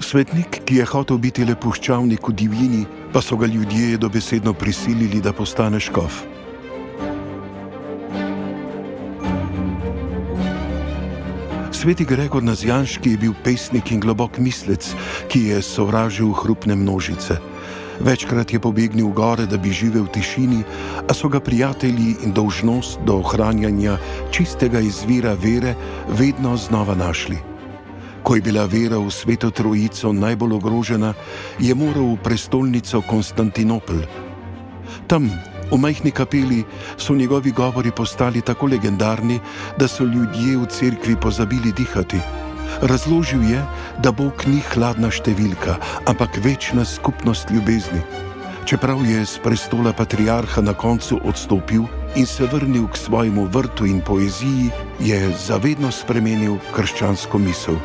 Svetnik, ki je hotel biti le puščavnik v divjini, pa so ga ljudje dobesedno prisilili, da postane škof. Sveti Gregor Nazijanški je bil pesnik in globok mislec, ki je sovražil hrupne množice. Večkrat je pobegnil gore, da bi živel v tišini, a so ga prijatelji in dolžnost do ohranjanja čistega izvira vere vedno znova našli. Ko je bila vera v Sveto Trojico najbolj ogrožena, je moral v prestolnico Konstantinopel. Tam, v majhni kapeli, so njegovi govori postali tako legendarni, da so ljudje v cerkvi pozabili dihati. Razložil je, da Bog ni hladna številka, ampak večna skupnost ljubezni. Čeprav je s prestola patriarha na koncu odstopil in se vrnil k svojemu vrtu in poeziji, je zavedno spremenil krščansko misel.